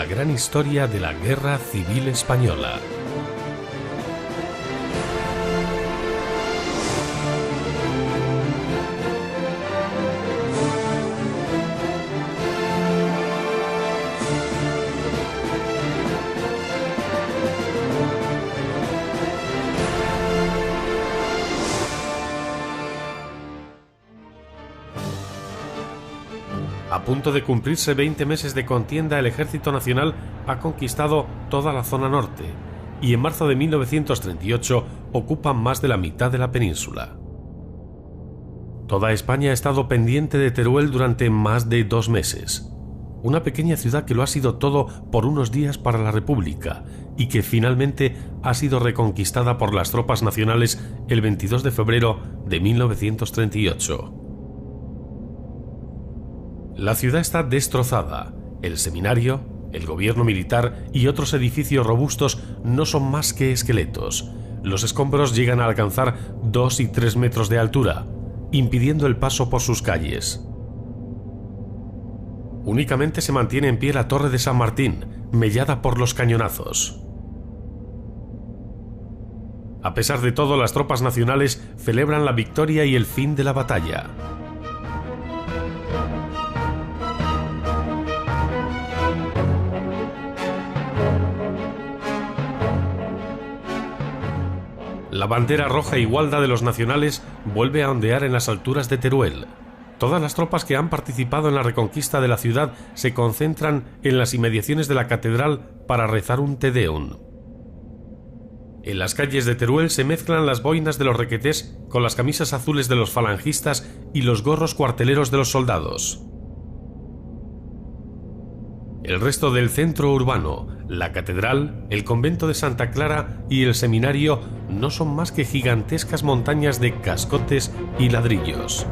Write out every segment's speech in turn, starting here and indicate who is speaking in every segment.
Speaker 1: La gran historia de la Guerra Civil Española. A punto de cumplirse 20 meses de contienda, el Ejército Nacional ha conquistado toda la zona norte y en marzo de 1938 ocupa más de la mitad de la península. Toda España ha estado pendiente de Teruel durante más de 2 meses. Una pequeña ciudad que lo ha sido todo por unos días para la República y que finalmente ha sido reconquistada por las tropas nacionales el 22 de febrero de 1938. La ciudad está destrozada. El seminario, el gobierno militar y otros edificios robustos no son más que esqueletos. Los escombros llegan a alcanzar 2 y 3 metros de altura, impidiendo el paso por sus calles. Únicamente se mantiene en pie la Torre de San Martín, mellada por los cañonazos. A pesar de todo, las tropas nacionales celebran la victoria y el fin de la batalla. La bandera roja igualda de los nacionales vuelve a ondear en las alturas de Teruel. Todas las tropas que han participado en la reconquista de la ciudad se concentran en las inmediaciones de la catedral para rezar un Te Deum. En las calles de Teruel se mezclan las boinas de los requetés con las camisas azules de los falangistas y los gorros cuarteleros de los soldados. El resto del centro urbano, la catedral, el convento de Santa Clara y el seminario no son más que gigantescas montañas de cascotes y ladrillos.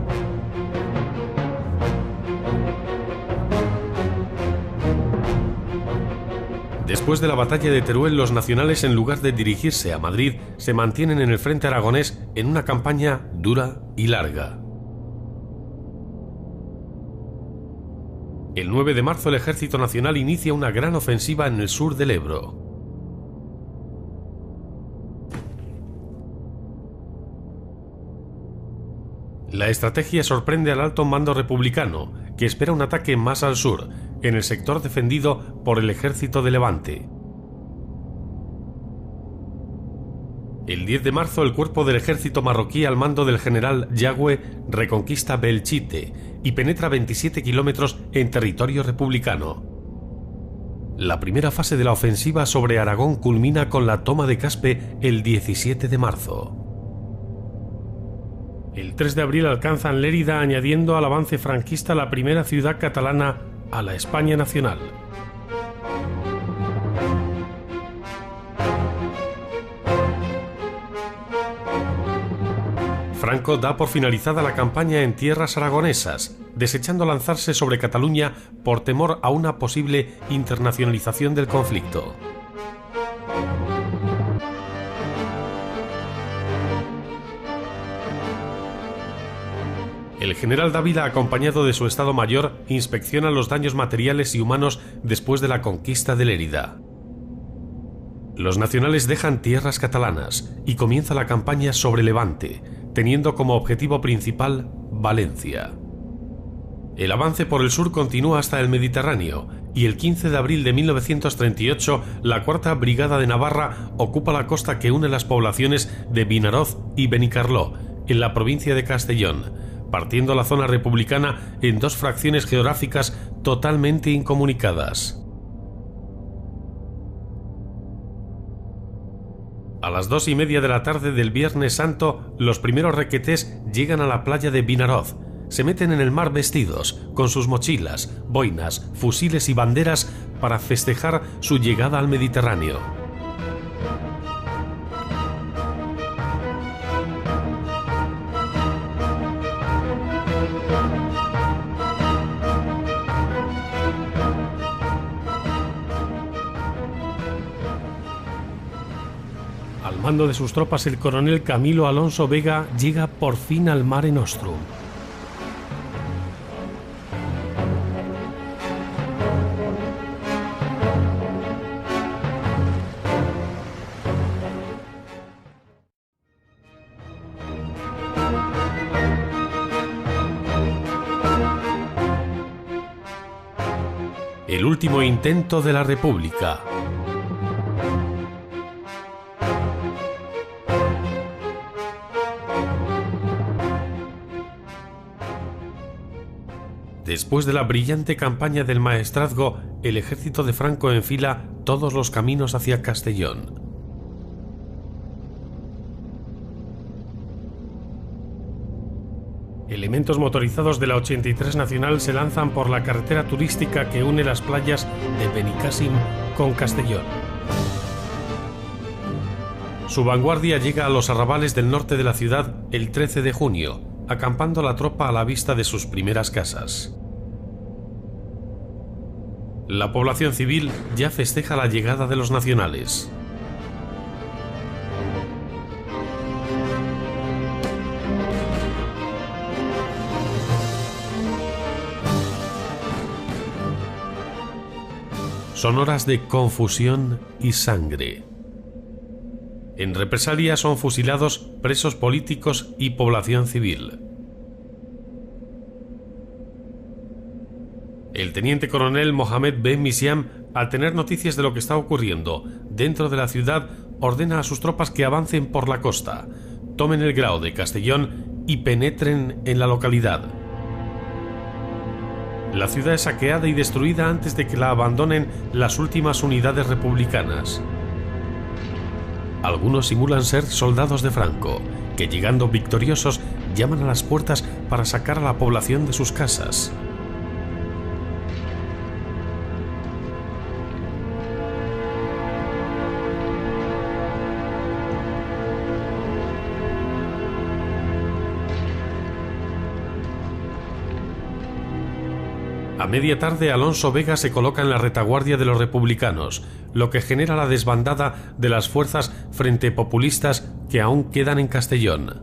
Speaker 1: Después de la batalla de Teruel, los nacionales, en lugar de dirigirse a Madrid, se mantienen en el frente aragonés en una campaña dura y larga. El 9 de marzo el Ejército Nacional inicia una gran ofensiva en el sur del Ebro. La estrategia sorprende al alto mando republicano, que espera un ataque más al sur, en el sector defendido por el Ejército de Levante. El 10 de marzo el cuerpo del ejército marroquí al mando del general Yagüe reconquista Belchite y penetra 27 kilómetros en territorio republicano. La primera fase de la ofensiva sobre Aragón culmina con la toma de Caspe el 17 de marzo. El 3 de abril alcanzan Lérida, añadiendo al avance franquista la primera ciudad catalana a la España nacional. Franco da por finalizada la campaña en tierras aragonesas, desechando lanzarse sobre Cataluña por temor a una posible internacionalización del conflicto. El general Dávila, acompañado de su Estado Mayor, inspecciona los daños materiales y humanos después de la conquista de Lérida. Los nacionales dejan tierras catalanas y comienza la campaña sobre Levante, teniendo como objetivo principal Valencia. El avance por el sur continúa hasta el Mediterráneo y el 15 de abril de 1938 la Cuarta Brigada de Navarra ocupa la costa que une las poblaciones de Vinaroz y Benicarló, en la provincia de Castellón, partiendo la zona republicana en 2 fracciones geográficas totalmente incomunicadas. A las 2:30 de la tarde del Viernes Santo, los primeros requetés llegan a la playa de Vinaroz. Se meten en el mar vestidos, con sus mochilas, boinas, fusiles y banderas para festejar su llegada al Mediterráneo. Al mando de sus tropas, el coronel Camilo Alonso Vega llega por fin al Mare Nostrum. El último intento de la República. Después de la brillante campaña del Maestrazgo, el ejército de Franco enfila todos los caminos hacia Castellón. Elementos motorizados de la 83 Nacional se lanzan por la carretera turística que une las playas de Benicàssim con Castellón. Su vanguardia llega a los arrabales del norte de la ciudad el 13 de junio, acampando la tropa a la vista de sus primeras casas. La población civil ya festeja la llegada de los nacionales. Son horas de confusión y sangre. En represalia son fusilados presos políticos y población civil. El teniente coronel Mohamed Ben Misiam, al tener noticias de lo que está ocurriendo dentro de la ciudad, ordena a sus tropas que avancen por la costa, tomen el grao de Castellón y penetren en la localidad. La ciudad es saqueada y destruida antes de que la abandonen las últimas unidades republicanas. Algunos simulan ser soldados de Franco, que llegando victoriosos llaman a las puertas para sacar a la población de sus casas. A media tarde, Alonso Vega se coloca en la retaguardia de los republicanos, lo que genera la desbandada de las fuerzas frente populistas que aún quedan en Castellón.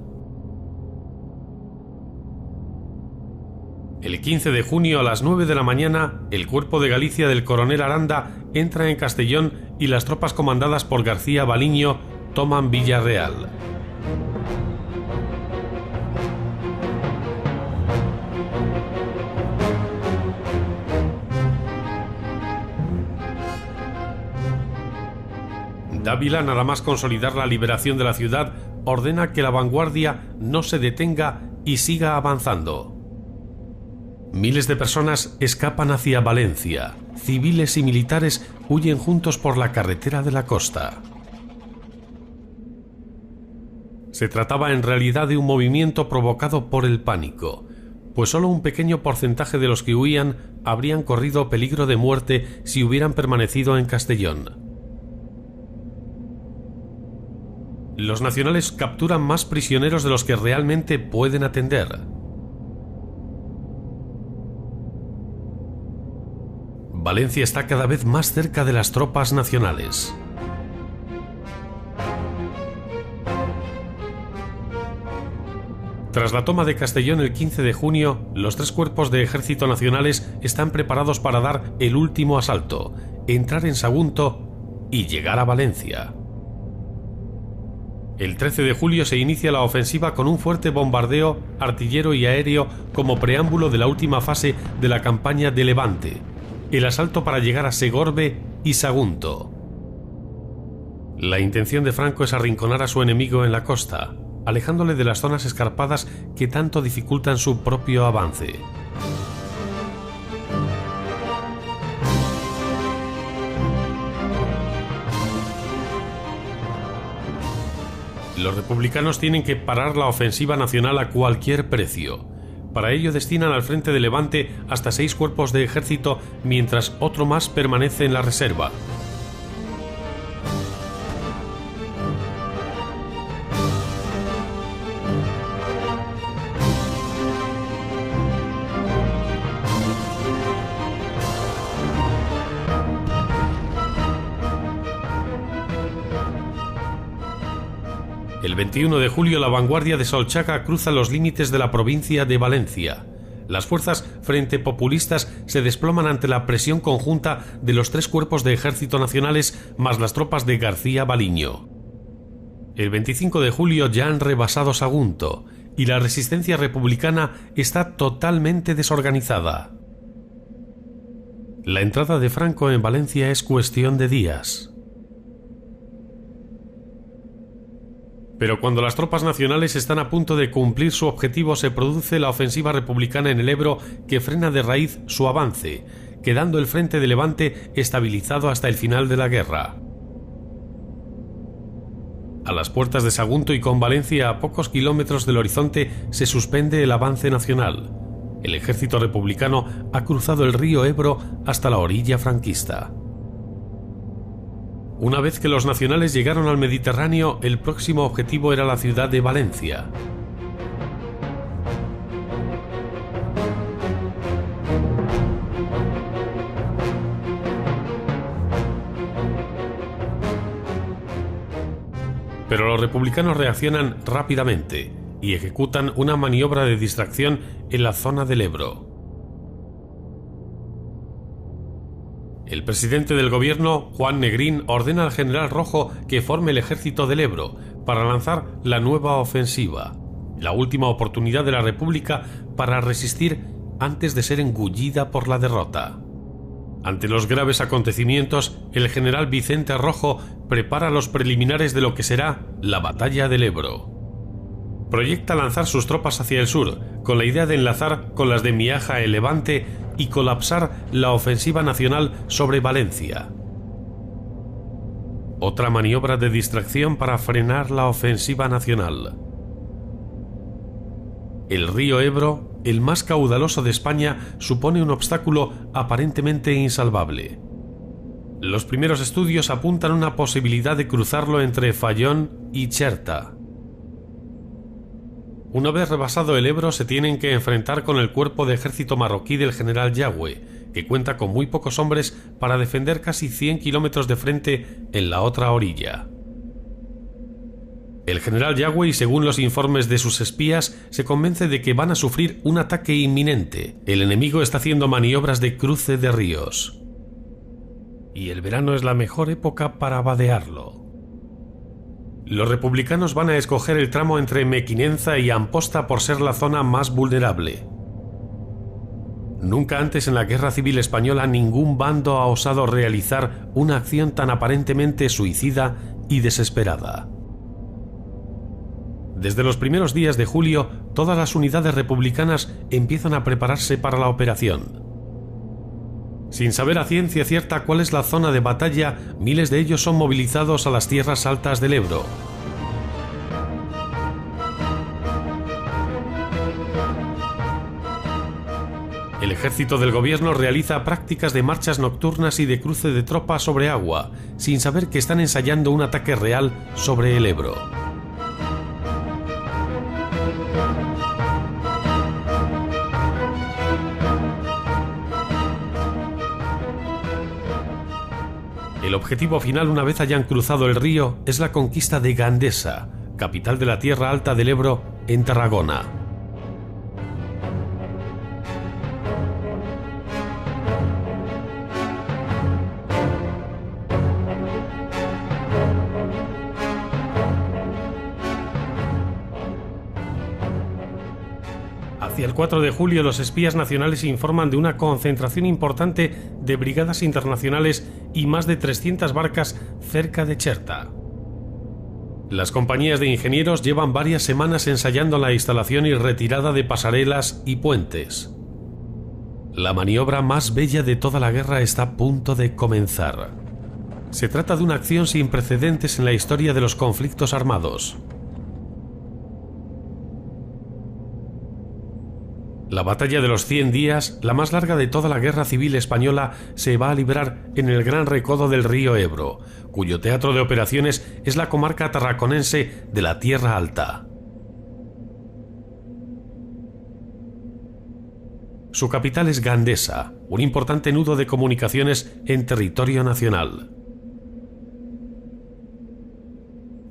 Speaker 1: El 15 de junio a las 9 de la mañana, el cuerpo de Galicia del coronel Aranda entra en Castellón y las tropas comandadas por García Baliño toman Villarreal. Dávila, nada más consolidar la liberación de la ciudad, ordena que la vanguardia no se detenga y siga avanzando. Miles de personas escapan hacia Valencia. Civiles y militares huyen juntos por la carretera de la costa. Se trataba en realidad de un movimiento provocado por el pánico, pues solo un pequeño porcentaje de los que huían habrían corrido peligro de muerte si hubieran permanecido en Castellón. Los nacionales capturan más prisioneros de los que realmente pueden atender. Valencia está cada vez más cerca de las tropas nacionales. Tras la toma de Castellón el 15 de junio, los tres cuerpos de ejército nacionales están preparados para dar el último asalto, entrar en Sagunto y llegar a Valencia. El 13 de julio se inicia la ofensiva con un fuerte bombardeo artillero y aéreo como preámbulo de la última fase de la campaña de Levante, el asalto para llegar a Segorbe y Sagunto. La intención de Franco es arrinconar a su enemigo en la costa, alejándole de las zonas escarpadas que tanto dificultan su propio avance. Los republicanos tienen que parar la ofensiva nacional a cualquier precio. Para ello destinan al frente de Levante hasta 6 cuerpos de ejército, mientras otro más permanece en la reserva. El 21 de julio la vanguardia de Solchaga cruza los límites de la provincia de Valencia. Las fuerzas frente populistas se desploman ante la presión conjunta de los 3 cuerpos de ejército nacionales más las tropas de García Baliño. El 25 de julio ya han rebasado Sagunto y la resistencia republicana está totalmente desorganizada. La entrada de Franco en Valencia es cuestión de días. Pero cuando las tropas nacionales están a punto de cumplir su objetivo, se produce la ofensiva republicana en el Ebro, que frena de raíz su avance, quedando el frente de Levante estabilizado hasta el final de la guerra. A las puertas de Sagunto y con Valencia a pocos kilómetros del horizonte, se suspende el avance nacional. El ejército republicano ha cruzado el río Ebro hasta la orilla franquista. Una vez que los nacionales llegaron al Mediterráneo, el próximo objetivo era la ciudad de Valencia. Pero los republicanos reaccionan rápidamente y ejecutan una maniobra de distracción en la zona del Ebro. El presidente del gobierno, Juan Negrín, ordena al general Rojo que forme el ejército del Ebro para lanzar la nueva ofensiva, la última oportunidad de la República para resistir antes de ser engullida por la derrota. Ante los graves acontecimientos, el general Vicente Rojo prepara los preliminares de lo que será la batalla del Ebro. Proyecta lanzar sus tropas hacia el sur, con la idea de enlazar con las de Miaja en Levante y colapsar la ofensiva nacional sobre Valencia. Otra maniobra de distracción para frenar la ofensiva nacional. El río Ebro, el más caudaloso de España, supone un obstáculo aparentemente insalvable. Los primeros estudios apuntan a una posibilidad de cruzarlo entre Fayón y Cherta. Una vez rebasado el Ebro, se tienen que enfrentar con el cuerpo de ejército marroquí del general Yagüe, que cuenta con muy pocos hombres para defender casi 100 kilómetros de frente en la otra orilla. El general Yagüe, según los informes de sus espías, se convence de que van a sufrir un ataque inminente. El enemigo está haciendo maniobras de cruce de ríos. Y el verano es la mejor época para vadearlo. Los republicanos van a escoger el tramo entre Mequinenza y Amposta por ser la zona más vulnerable. Nunca antes en la Guerra Civil Española ningún bando ha osado realizar una acción tan aparentemente suicida y desesperada. Desde los primeros días de julio, todas las unidades republicanas empiezan a prepararse para la operación. Sin saber a ciencia cierta cuál es la zona de batalla, miles de ellos son movilizados a las tierras altas del Ebro. El ejército del gobierno realiza prácticas de marchas nocturnas y de cruce de tropas sobre agua, sin saber que están ensayando un ataque real sobre el Ebro. El objetivo final, una vez hayan cruzado el río, es la conquista de Gandesa, capital de la Tierra Alta del Ebro, en Tarragona. Hacia el 4 de julio, los espías nacionales informan de una concentración importante de brigadas internacionales y más de 300 barcas cerca de Cherta. Las compañías de ingenieros llevan varias semanas ensayando la instalación y retirada de pasarelas y puentes. La maniobra más bella de toda la guerra está a punto de comenzar. Se trata de una acción sin precedentes en la historia de los conflictos armados. La batalla de los 100 días, la más larga de toda la Guerra Civil Española, se va a librar en el Gran Recodo del río Ebro, cuyo teatro de operaciones es la comarca tarraconense de la Tierra Alta. Su capital es Gandesa, un importante nudo de comunicaciones en territorio nacional.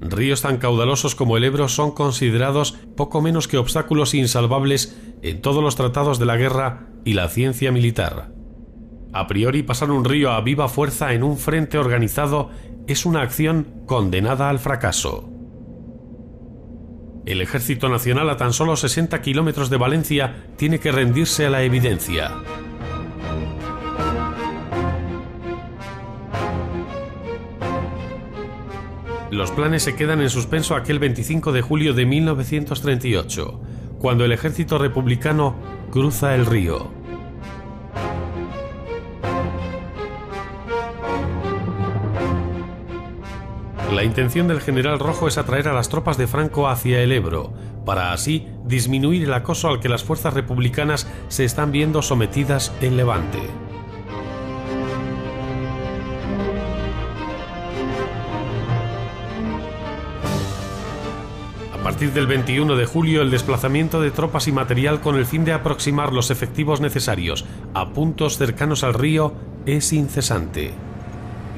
Speaker 1: Ríos tan caudalosos como el Ebro son considerados poco menos que obstáculos insalvables en todos los tratados de la guerra y la ciencia militar. A priori, pasar un río a viva fuerza en un frente organizado es una acción condenada al fracaso. El Ejército Nacional, a tan solo 60 kilómetros de Valencia, tiene que rendirse a la evidencia. Los planes se quedan en suspenso aquel 25 de julio de 1938, cuando el ejército republicano cruza el río. La intención del general Rojo es atraer a las tropas de Franco hacia el Ebro, para así disminuir el acoso al que las fuerzas republicanas se están viendo sometidas en Levante. A partir del 21 de julio, el desplazamiento de tropas y material con el fin de aproximar los efectivos necesarios a puntos cercanos al río es incesante.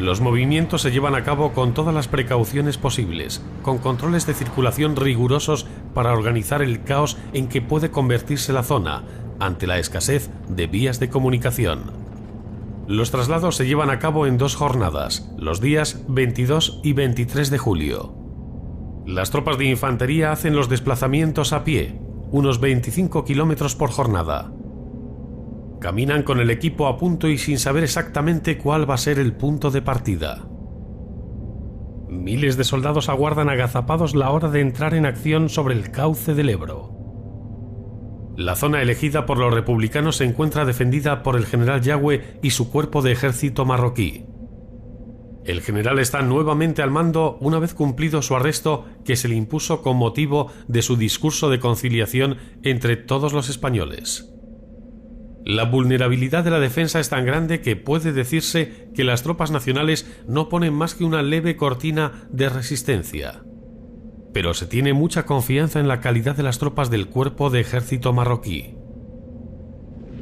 Speaker 1: Los movimientos se llevan a cabo con todas las precauciones posibles, con controles de circulación rigurosos para organizar el caos en que puede convertirse la zona, ante la escasez de vías de comunicación. Los traslados se llevan a cabo en 2 jornadas, los días 22 y 23 de julio. Las tropas de infantería hacen los desplazamientos a pie, unos 25 kilómetros por jornada. Caminan con el equipo a punto y sin saber exactamente cuál va a ser el punto de partida. Miles de soldados aguardan agazapados la hora de entrar en acción sobre el cauce del Ebro. La zona elegida por los republicanos se encuentra defendida por el general Yagüe y su cuerpo de ejército marroquí. El general está nuevamente al mando una vez cumplido su arresto que se le impuso con motivo de su discurso de conciliación entre todos los españoles. La vulnerabilidad de la defensa es tan grande que puede decirse que las tropas nacionales no ponen más que una leve cortina de resistencia. Pero se tiene mucha confianza en la calidad de las tropas del cuerpo de ejército marroquí.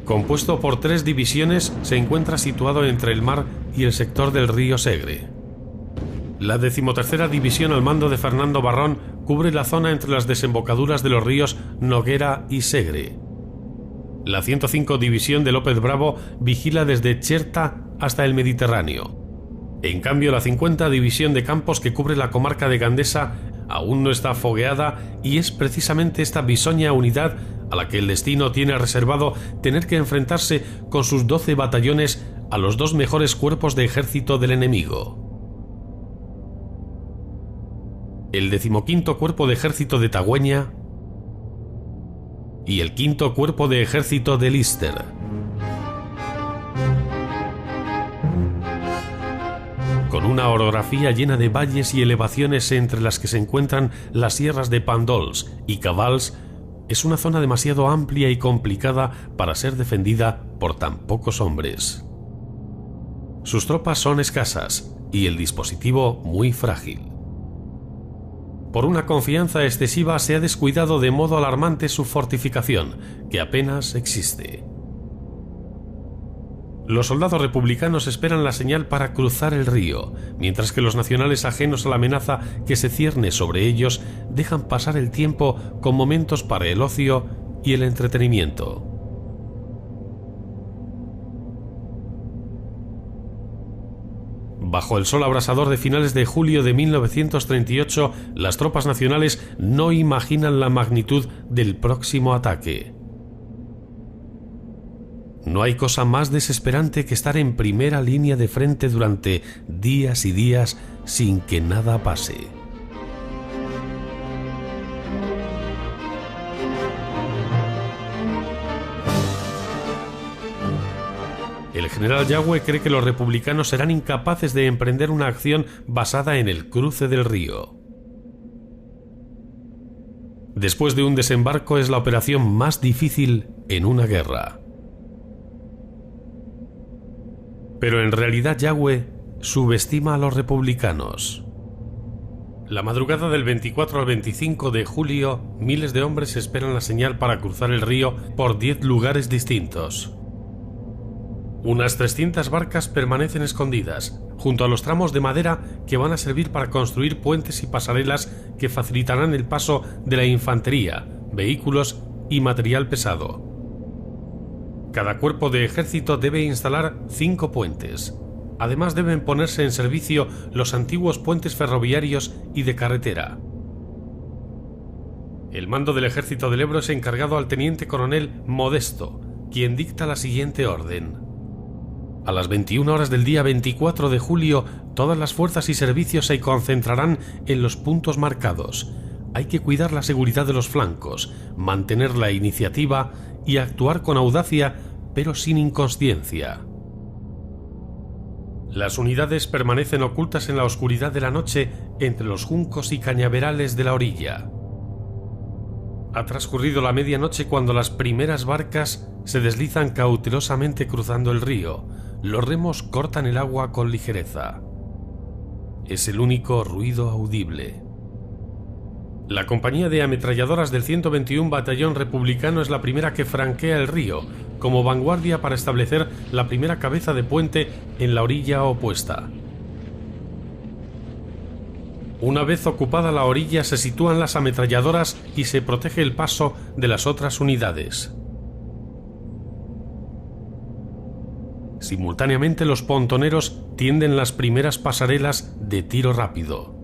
Speaker 1: Compuesto por 3 divisiones, se encuentra situado entre el mar y el sector del río Segre. La 13ª División al mando de Fernando Barrón cubre la zona entre las desembocaduras de los ríos Noguera y Segre. La 105 División de López Bravo vigila desde Cherta hasta el Mediterráneo. En cambio, la 50 División de Campos, que cubre la comarca de Gandesa, aún no está fogueada y es precisamente esta bisoña unidad a la que el destino tiene reservado tener que enfrentarse con sus 12 batallones a los 2 mejores cuerpos de ejército del enemigo. El 15º Cuerpo de Ejército de Tagüeña y el 5º Cuerpo de Ejército de Líster. Con una orografía llena de valles y elevaciones entre las que se encuentran las sierras de Pandols y Cabals, es una zona demasiado amplia y complicada para ser defendida por tan pocos hombres. Sus tropas son escasas y el dispositivo muy frágil. Por una confianza excesiva se ha descuidado de modo alarmante su fortificación, que apenas existe. Los soldados republicanos esperan la señal para cruzar el río, mientras que los nacionales, ajenos a la amenaza que se cierne sobre ellos, dejan pasar el tiempo con momentos para el ocio y el entretenimiento. Bajo el sol abrasador de finales de julio de 1938, las tropas nacionales no imaginan la magnitud del próximo ataque. No hay cosa más desesperante que estar en primera línea de frente durante días y días sin que nada pase. El general Yagüe cree que los republicanos serán incapaces de emprender una acción basada en el cruce del río. Después de un desembarco es la operación más difícil en una guerra. Pero en realidad Yagüe subestima a los republicanos. La madrugada del 24 al 25 de julio, miles de hombres esperan la señal para cruzar el río por 10 lugares distintos. Unas 300 barcas permanecen escondidas, junto a los tramos de madera que van a servir para construir puentes y pasarelas que facilitarán el paso de la infantería, vehículos y material pesado. Cada cuerpo de ejército debe instalar 5 puentes. Además deben ponerse en servicio los antiguos puentes ferroviarios y de carretera. El mando del ejército del Ebro es encargado al teniente coronel Modesto, quien dicta la siguiente orden: A las 21 horas del día 24 de julio, todas las fuerzas y servicios se concentrarán en los puntos marcados. Hay que cuidar la seguridad de los flancos, mantener la iniciativa y actuar con audacia, pero sin inconsciencia. Las unidades permanecen ocultas en la oscuridad de la noche entre los juncos y cañaverales de la orilla. Ha transcurrido la medianoche cuando las primeras barcas se deslizan cautelosamente cruzando el río. Los remos cortan el agua con ligereza. Es el único ruido audible. La compañía de ametralladoras del 121 Batallón Republicano es la primera que franquea el río, como vanguardia para establecer la primera cabeza de puente en la orilla opuesta. Una vez ocupada la orilla, se sitúan las ametralladoras y se protege el paso de las otras unidades. Simultáneamente, los pontoneros tienden las primeras pasarelas de tiro rápido.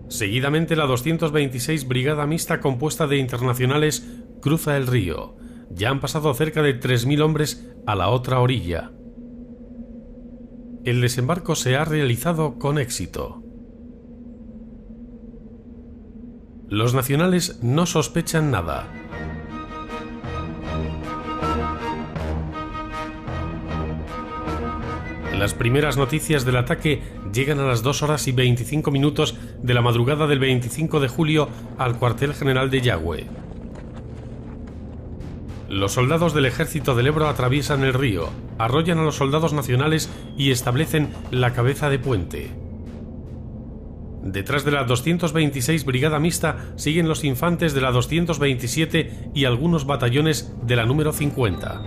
Speaker 1: Seguidamente, la 226 Brigada Mixta, compuesta de internacionales, cruza el río. Ya han pasado cerca de 3.000 hombres a la otra orilla. El desembarco se ha realizado con éxito. Los nacionales no sospechan nada. Las primeras noticias del ataque llegan a las 2 horas y 25 minutos de la madrugada del 25 de julio al cuartel general de Yagüe. Los soldados del ejército del Ebro atraviesan el río, arrollan a los soldados nacionales y establecen la cabeza de puente. Detrás de la 226 Brigada Mixta siguen los infantes de la 227 y algunos batallones de la número 50.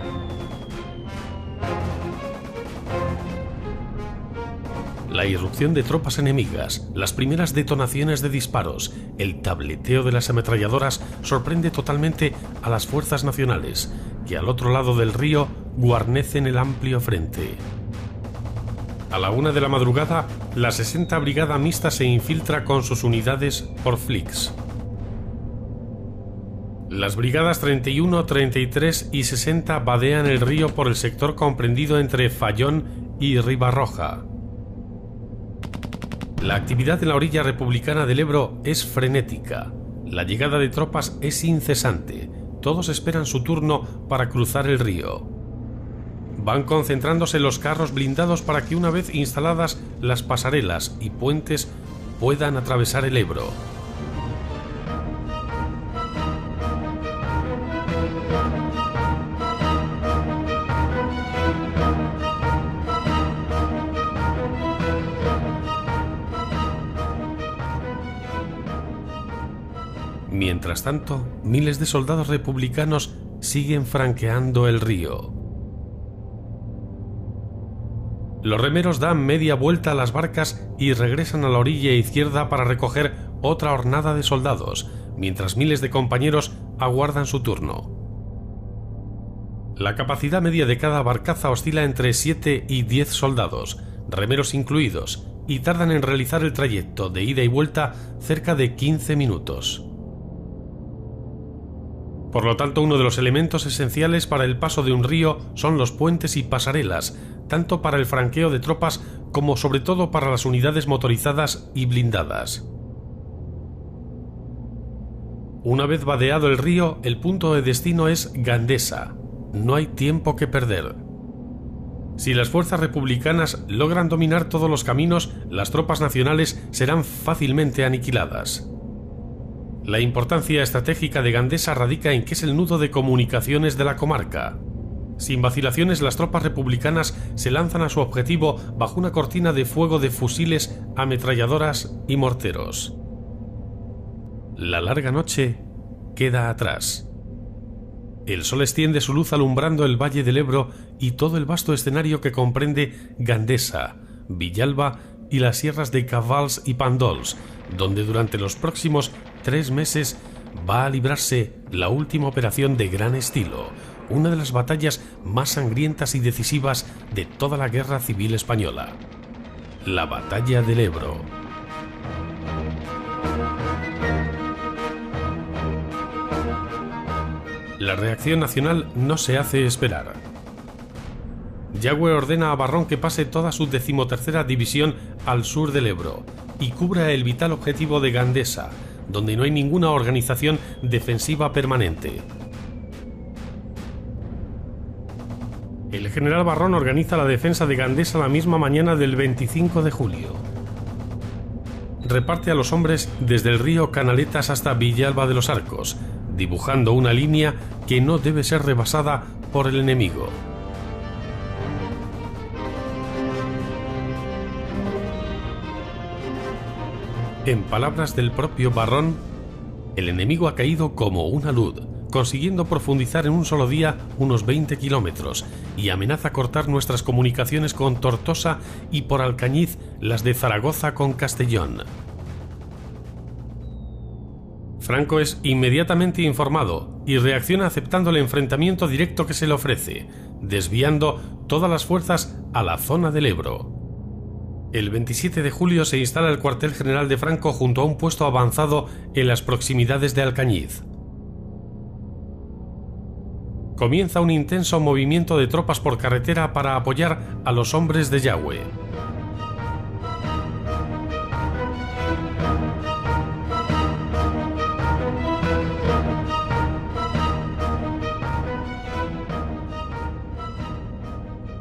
Speaker 1: La irrupción de tropas enemigas, las primeras detonaciones de disparos, el tableteo de las ametralladoras sorprende totalmente a las fuerzas nacionales, que al otro lado del río guarnecen el amplio frente. A la 1 de la madrugada, la 60 Brigada Mixta se infiltra con sus unidades por Flix. Las brigadas 31, 33 y 60 vadean el río por el sector comprendido entre Fallón y Ribarroja. La actividad en la orilla republicana del Ebro es frenética. La llegada de tropas es incesante. Todos esperan su turno para cruzar el río. Van concentrándose los carros blindados para que, una vez instaladas las pasarelas y puentes, puedan atravesar el Ebro. Mientras tanto, miles de soldados republicanos siguen franqueando el río. Los remeros dan media vuelta a las barcas y regresan a la orilla izquierda para recoger otra hornada de soldados, mientras miles de compañeros aguardan su turno. La capacidad media de cada barcaza oscila entre 7 y 10 soldados, remeros incluidos, y tardan en realizar el trayecto de ida y vuelta cerca de 15 minutos. Por lo tanto, uno de los elementos esenciales para el paso de un río son los puentes y pasarelas, tanto para el franqueo de tropas como sobre todo para las unidades motorizadas y blindadas. Una vez vadeado el río, el punto de destino es Gandesa. No hay tiempo que perder. Si las fuerzas republicanas logran dominar todos los caminos, las tropas nacionales serán fácilmente aniquiladas. La importancia estratégica de Gandesa radica en que es el nudo de comunicaciones de la comarca. Sin vacilaciones, las tropas republicanas se lanzan a su objetivo bajo una cortina de fuego de fusiles, ametralladoras y morteros. La larga noche queda atrás. El sol extiende su luz alumbrando el valle del Ebro y todo el vasto escenario que comprende Gandesa, Villalba y las sierras de Cavals y Pandols, donde durante los próximos 3 meses va a librarse la última operación de gran estilo, una de las batallas más sangrientas y decisivas de toda la Guerra Civil Española, la Batalla del Ebro. La reacción nacional no se hace esperar. Yagüe ordena a Barrón que pase toda su 13ª división al sur del Ebro y cubra el vital objetivo de Gandesa, donde no hay ninguna organización defensiva permanente. El general Barrón organiza la defensa de Gandesa la misma mañana del 25 de julio. Reparte a los hombres desde el río Canaletas hasta Villalba de los Arcos, dibujando una línea que no debe ser rebasada por el enemigo. En palabras del propio Barrón, el enemigo ha caído como una luz, consiguiendo profundizar en un solo día unos 20 kilómetros y amenaza cortar nuestras comunicaciones con Tortosa y por Alcañiz las de Zaragoza con Castellón. Franco es inmediatamente informado y reacciona aceptando el enfrentamiento directo que se le ofrece, desviando todas las fuerzas a la zona del Ebro. El 27 de julio se instala el cuartel general de Franco junto a un puesto avanzado en las proximidades de Alcañiz. Comienza un intenso movimiento de tropas por carretera para apoyar a los hombres de Yagüe.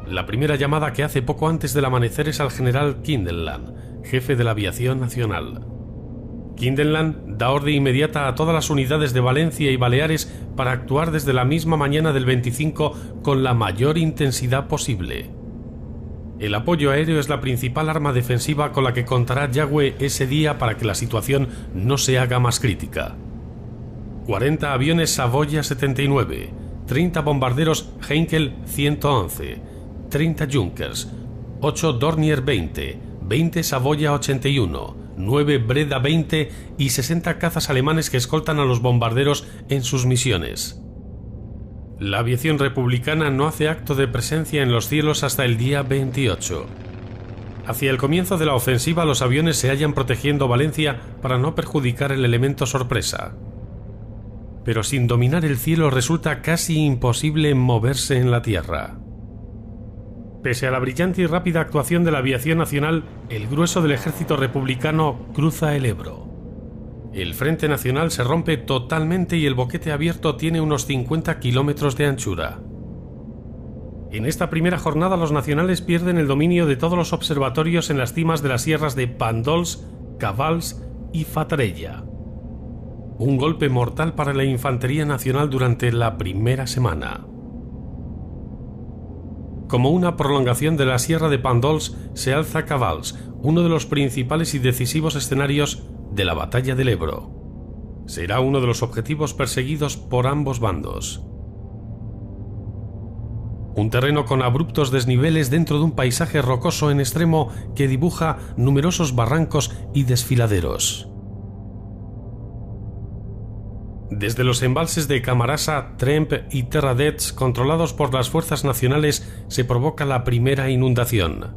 Speaker 1: La primera llamada que hace poco antes del amanecer es al general Kindelland, jefe de la aviación nacional. Kindelland da orden inmediata a todas las unidades de Valencia y Baleares para actuar desde la misma mañana del 25 con la mayor intensidad posible. El apoyo aéreo es la principal arma defensiva con la que contará Yagüe ese día para que la situación no se haga más crítica. 40 aviones Savoia 79, 30 bombarderos Heinkel 111, 30 Junkers, 8 Dornier 20, 20 Savoia 81, 9 Breda 20 y 60 cazas alemanes que escoltan a los bombarderos en sus misiones. La aviación republicana no hace acto de presencia en los cielos hasta el día 28. Hacia el comienzo de la ofensiva, los aviones se hallan protegiendo Valencia para no perjudicar el elemento sorpresa. Pero sin dominar el cielo resulta casi imposible moverse en la tierra. Pese a la brillante y rápida actuación de la aviación nacional, el grueso del ejército republicano cruza el Ebro. El frente nacional se rompe totalmente y el boquete abierto tiene unos 50 kilómetros de anchura. En esta primera jornada los nacionales pierden el dominio de todos los observatorios en las cimas de las sierras de Pàndols, Cabals y Fatarella. Un golpe mortal para la infantería nacional durante la primera semana. Como una prolongación de la sierra de Pàndols se alza Cabals, uno de los principales y decisivos escenarios de la batalla del Ebro. Será uno de los objetivos perseguidos por ambos bandos. Un terreno con abruptos desniveles dentro de un paisaje rocoso en extremo que dibuja numerosos barrancos y desfiladeros. Desde los embalses de Camarasa, Tremp y Terradets, controlados por las fuerzas nacionales, se provoca la primera inundación.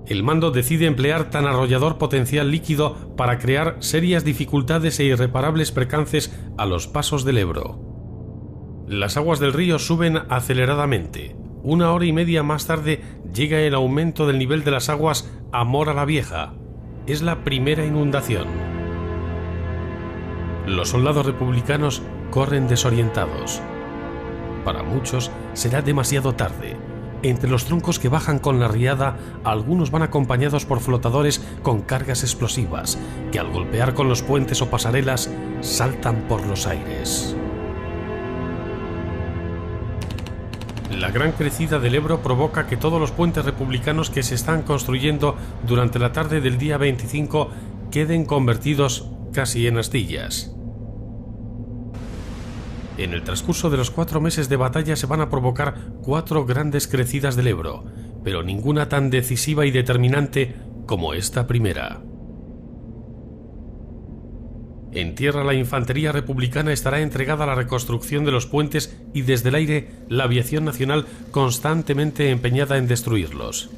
Speaker 1: El mando decide emplear tan arrollador potencial líquido para crear serias dificultades e irreparables percances a los pasos del Ebro. Las aguas del río suben aceleradamente. 1 hora y media más tarde llega el aumento del nivel de las aguas a Mora la Vieja. Es la primera inundación. Los soldados republicanos corren desorientados. Para muchos será demasiado tarde. Entre los troncos que bajan con la riada, algunos van acompañados por flotadores con cargas explosivas, que al golpear con los puentes o pasarelas, saltan por los aires. La gran crecida del Ebro provoca que todos los puentes republicanos que se están construyendo durante la tarde del día 25 queden convertidos casi en astillas. En el transcurso de los 4 meses de batalla se van a provocar 4 grandes crecidas del Ebro, pero ninguna tan decisiva y determinante como esta primera. En tierra la infantería republicana estará entregada a la reconstrucción de los puentes y desde el aire la aviación nacional constantemente empeñada en destruirlos.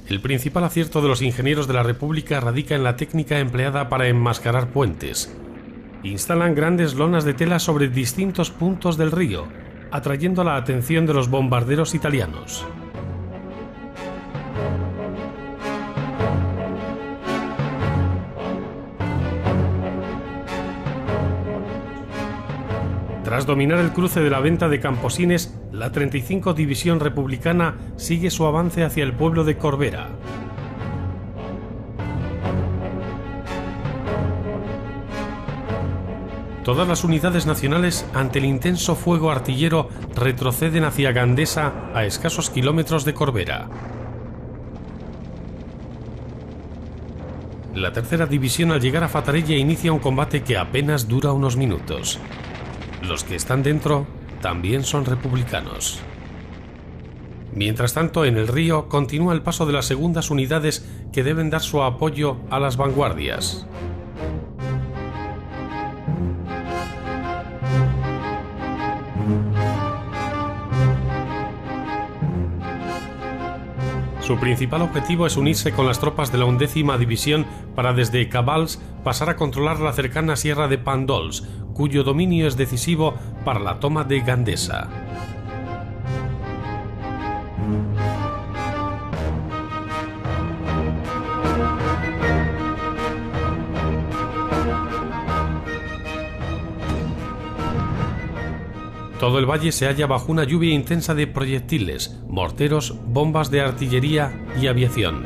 Speaker 1: El principal acierto de los ingenieros de la República radica en la técnica empleada para enmascarar puentes. Instalan grandes lonas de tela sobre distintos puntos del río, atrayendo la atención de los bombarderos italianos. Tras dominar el cruce de la Venta de Camposines, la 35 División Republicana sigue su avance hacia el pueblo de Corbera. Todas las unidades nacionales, ante el intenso fuego artillero, retroceden hacia Gandesa, a escasos kilómetros de Corbera. La tercera división, al llegar a Fatarella, inicia un combate que apenas dura unos minutos. Los que están dentro también son republicanos. Mientras tanto, en el río continúa el paso de las segundas unidades que deben dar su apoyo a las vanguardias. Su principal objetivo es unirse con las tropas de la 11ª División para desde Cabals pasar a controlar la cercana sierra de Pàndols, cuyo dominio es decisivo para la toma de Gandesa. Todo el valle se halla bajo una lluvia intensa de proyectiles, morteros, bombas de artillería y aviación.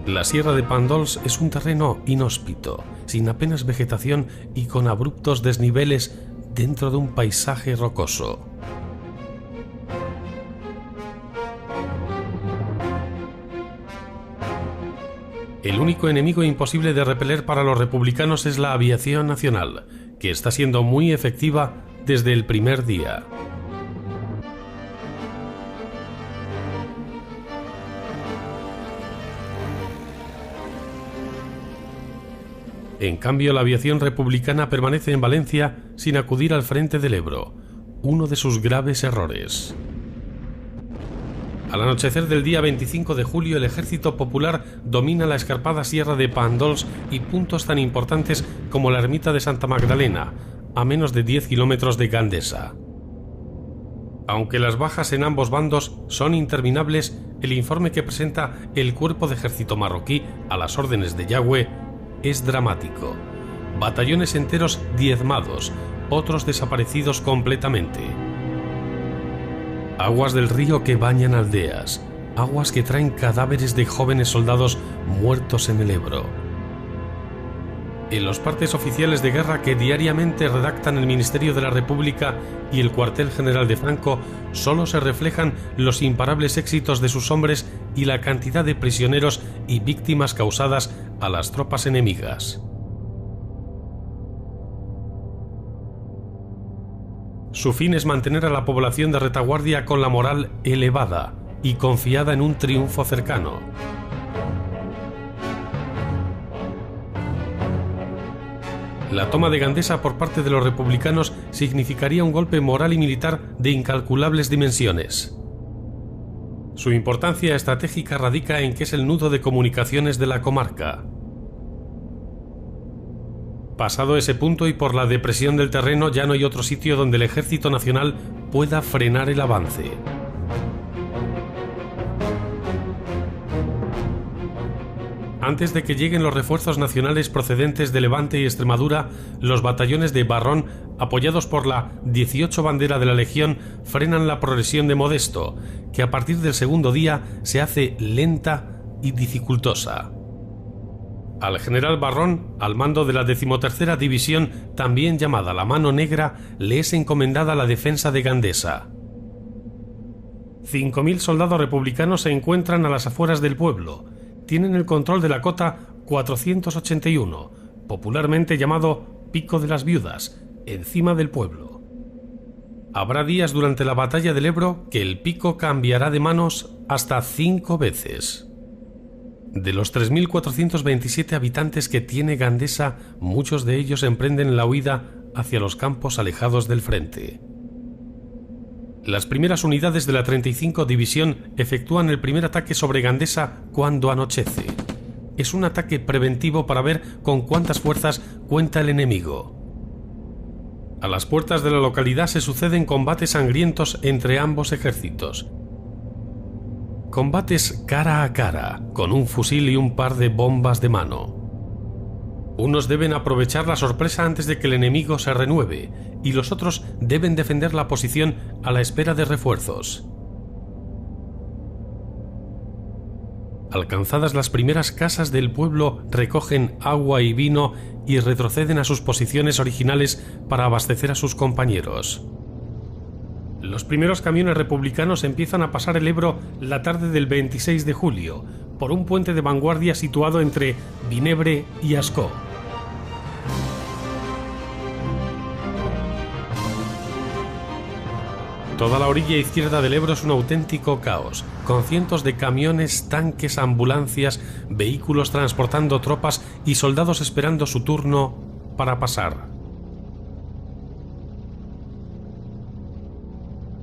Speaker 1: La sierra de Pàndols es un terreno inhóspito, sin apenas vegetación y con abruptos desniveles dentro de un paisaje rocoso. El único enemigo imposible de repeler para los republicanos es la aviación nacional, que está siendo muy efectiva desde el primer día. En cambio, la aviación republicana permanece en Valencia sin acudir al frente del Ebro, uno de sus graves errores. Al anochecer del día 25 de julio, el ejército popular domina la escarpada sierra de Pàndols y puntos tan importantes como la ermita de Santa Magdalena, a menos de 10 kilómetros de Gandesa. Aunque las bajas en ambos bandos son interminables, el informe que presenta el cuerpo de ejército marroquí a las órdenes de Yagüe es dramático. Batallones enteros diezmados, otros desaparecidos completamente. Aguas del río que bañan aldeas, aguas que traen cadáveres de jóvenes soldados muertos en el Ebro. En los partes oficiales de guerra que diariamente redactan el Ministerio de la República y el cuartel general de Franco, solo se reflejan los imparables éxitos de sus hombres y la cantidad de prisioneros y víctimas causadas a las tropas enemigas. Su fin es mantener a la población de retaguardia con la moral elevada y confiada en un triunfo cercano. La toma de Gandesa por parte de los republicanos significaría un golpe moral y militar de incalculables dimensiones. Su importancia estratégica radica en que es el nudo de comunicaciones de la comarca. Pasado ese punto y por la depresión del terreno, ya no hay otro sitio donde el Ejército Nacional pueda frenar el avance. Antes de que lleguen los refuerzos nacionales procedentes de Levante y Extremadura, los batallones de Barrón, apoyados por la 18 bandera de la Legión, frenan la progresión de Modesto, que a partir del segundo día se hace lenta y dificultosa. Al general Barrón, al mando de la 13ª División, también llamada la Mano Negra, le es encomendada la defensa de Gandesa. 5.000 soldados republicanos se encuentran a las afueras del pueblo. Tienen el control de la cota 481, popularmente llamado Pico de las Viudas, encima del pueblo. Habrá días durante la batalla del Ebro que el pico cambiará de manos hasta 5 veces. De los 3.427 habitantes que tiene Gandesa, muchos de ellos emprenden la huida hacia los campos alejados del frente. Las primeras unidades de la 35 División efectúan el primer ataque sobre Gandesa cuando anochece. es un ataque preventivo para ver con cuántas fuerzas cuenta el enemigo. A las puertas de la localidad se suceden combates sangrientos entre ambos ejércitos. Combates cara a cara, con un fusil y un par de bombas de mano. Unos deben aprovechar la sorpresa antes de que el enemigo se renueve, y los otros deben defender la posición a la espera de refuerzos. Alcanzadas las primeras casas del pueblo, recogen agua y vino y retroceden a sus posiciones originales para abastecer a sus compañeros. Los primeros camiones republicanos empiezan a pasar el Ebro la tarde del 26 de julio, por un puente de vanguardia situado entre Vinebre y Ascó. Toda la orilla izquierda del Ebro es un auténtico caos, con cientos de camiones, tanques, ambulancias, vehículos transportando tropas y soldados esperando su turno para pasar.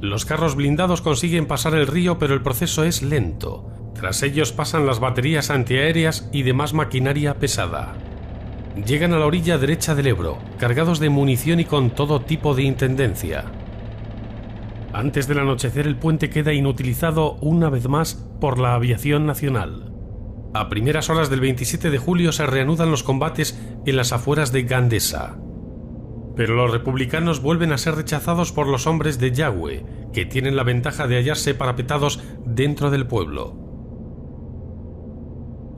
Speaker 1: Los carros blindados consiguen pasar el río, pero el proceso es lento. Tras ellos pasan las baterías antiaéreas y demás maquinaria pesada. Llegan a la orilla derecha del Ebro, cargados de munición y con todo tipo de intendencia. Antes del anochecer el puente queda inutilizado una vez más por la aviación nacional. A primeras horas del 27 de julio se reanudan los combates en las afueras de Gandesa. Pero los republicanos vuelven a ser rechazados por los hombres de Yagüe, que tienen la ventaja de hallarse parapetados dentro del pueblo.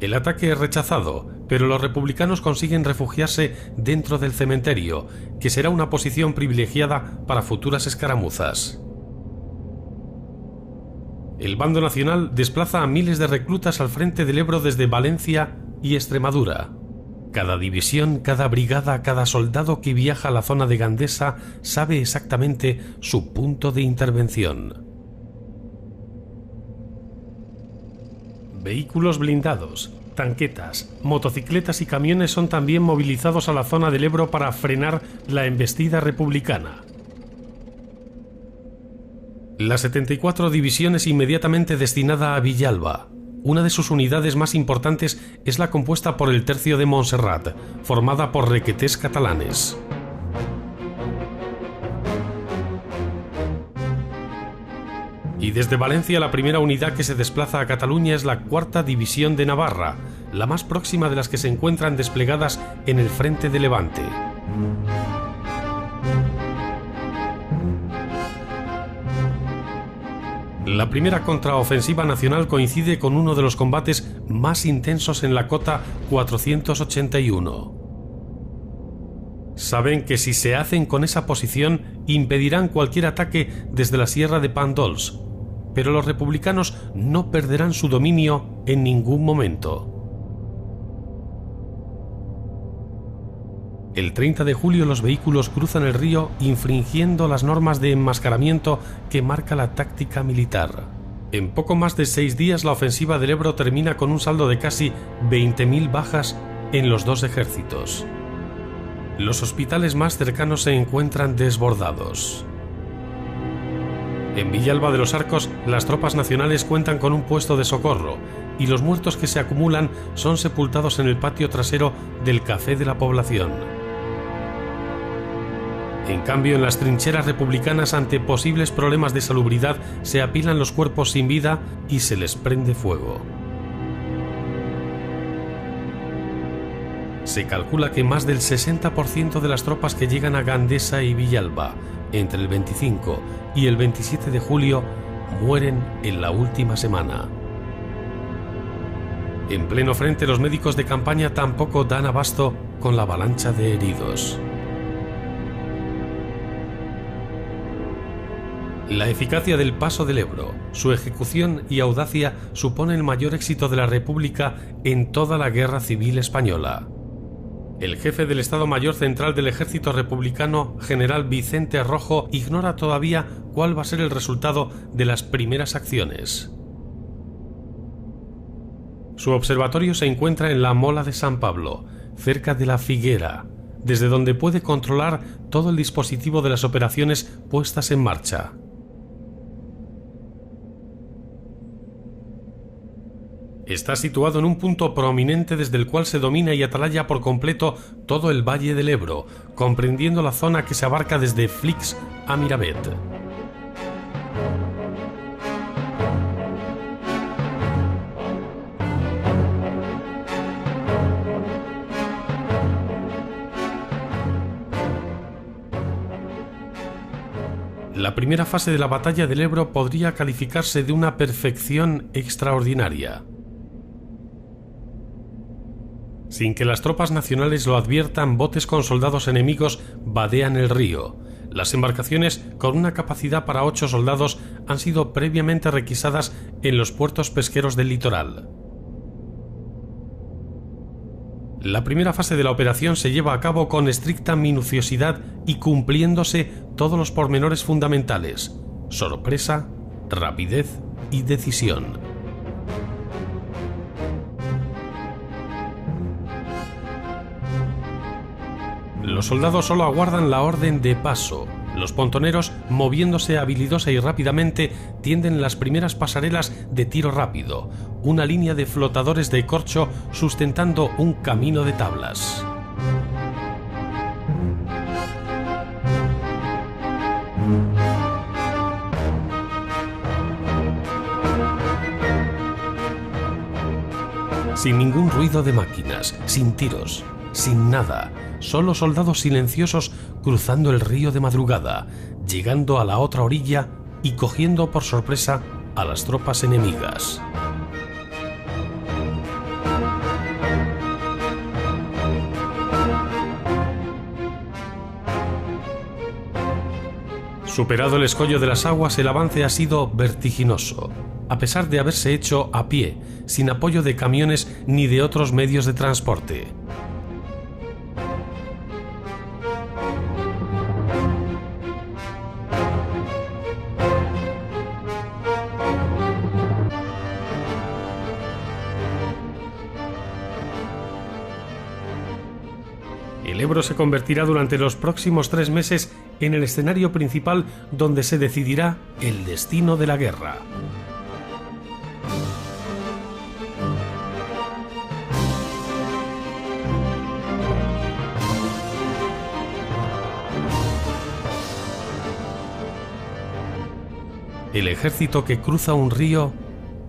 Speaker 1: El ataque es rechazado, pero los republicanos consiguen refugiarse dentro del cementerio, que será una posición privilegiada para futuras escaramuzas. El bando nacional desplaza a miles de reclutas al frente del Ebro desde Valencia y Extremadura. Cada división, cada brigada, cada soldado que viaja a la zona de Gandesa sabe exactamente su punto de intervención. Vehículos blindados, tanquetas, motocicletas y camiones son también movilizados a la zona del Ebro para frenar la embestida republicana. La 74 División es inmediatamente destinada a Villalba. Una de sus unidades más importantes es la compuesta por el Tercio de Montserrat, formada por requetés catalanes. Y desde Valencia la primera unidad que se desplaza a Cataluña es la Cuarta División de Navarra, la más próxima de las que se encuentran desplegadas en el frente de Levante. La primera contraofensiva nacional coincide con uno de los combates más intensos en la cota 481. Saben que si se hacen con esa posición impedirán cualquier ataque desde la sierra de Pàndols, pero los republicanos no perderán su dominio en ningún momento. El 30 de julio los vehículos cruzan el río infringiendo las normas de enmascaramiento que marca la táctica militar. En poco más de 6 días la ofensiva del Ebro termina con un saldo de casi 20.000 bajas en los dos ejércitos. Los hospitales más cercanos se encuentran desbordados. En Villalba de los Arcos, las tropas nacionales cuentan con un puesto de socorro y los muertos que se acumulan son sepultados en el patio trasero del café de la población. En cambio, en las trincheras republicanas, ante posibles problemas de salubridad, se apilan los cuerpos sin vida y se les prende fuego. Se calcula que más del 60% de las tropas que llegan a Gandesa y Villalba entre el 25 y el 27 de julio mueren en la última semana. En pleno frente, los médicos de campaña tampoco dan abasto con la avalancha de heridos. La eficacia del paso del Ebro, su ejecución y audacia supone el mayor éxito de la República en toda la Guerra Civil Española. El jefe del Estado Mayor Central del Ejército Republicano, general Vicente Rojo, ignora todavía cuál va a ser el resultado de las primeras acciones. Su observatorio se encuentra en la Mola de San Pablo, cerca de la Figuera, desde donde puede controlar todo el dispositivo de las operaciones puestas en marcha. Está situado en un punto prominente desde el cual se domina y atalaya por completo todo el valle del Ebro, comprendiendo la zona que se abarca desde Flix a Miravet. La primera fase de la batalla del Ebro podría calificarse de una perfección extraordinaria. Sin que las tropas nacionales lo adviertan, botes con soldados enemigos vadean el río. Las embarcaciones, con una capacidad para 8 soldados, han sido previamente requisadas en los puertos pesqueros del litoral. La primera fase de la operación se lleva a cabo con estricta minuciosidad y cumpliéndose todos los pormenores fundamentales: sorpresa, rapidez y decisión. Los soldados solo aguardan la orden de paso. Los pontoneros, moviéndose habilidosa y rápidamente, tienden las primeras pasarelas de tiro rápido, una línea de flotadores de corcho sustentando un camino de tablas. Sin ningún ruido de máquinas, sin tiros, sin nada, solo soldados silenciosos cruzando el río de madrugada, llegando a la otra orilla y cogiendo por sorpresa a las tropas enemigas. Superado el escollo de las aguas, el avance ha sido vertiginoso, a pesar de haberse hecho a pie, sin apoyo de camiones ni de otros medios de transporte. El Ebro se convertirá durante los próximos 3 meses en el escenario principal donde se decidirá el destino de la guerra. El ejército que cruza un río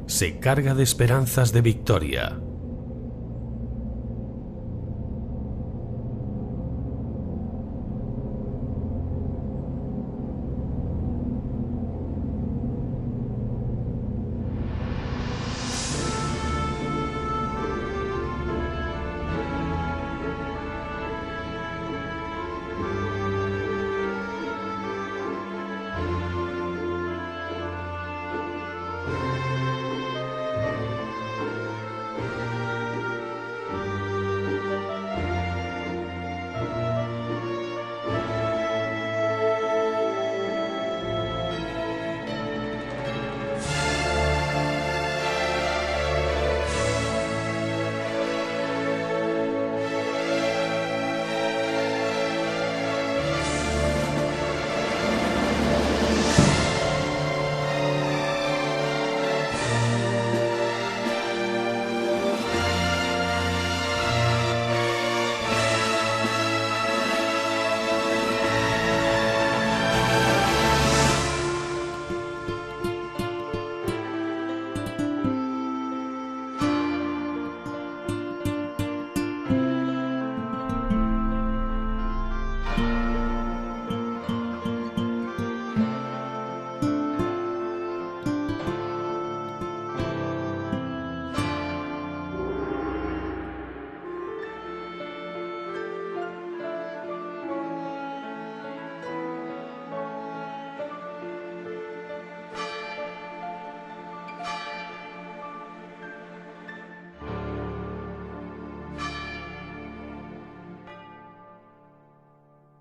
Speaker 1: se carga de esperanzas de victoria.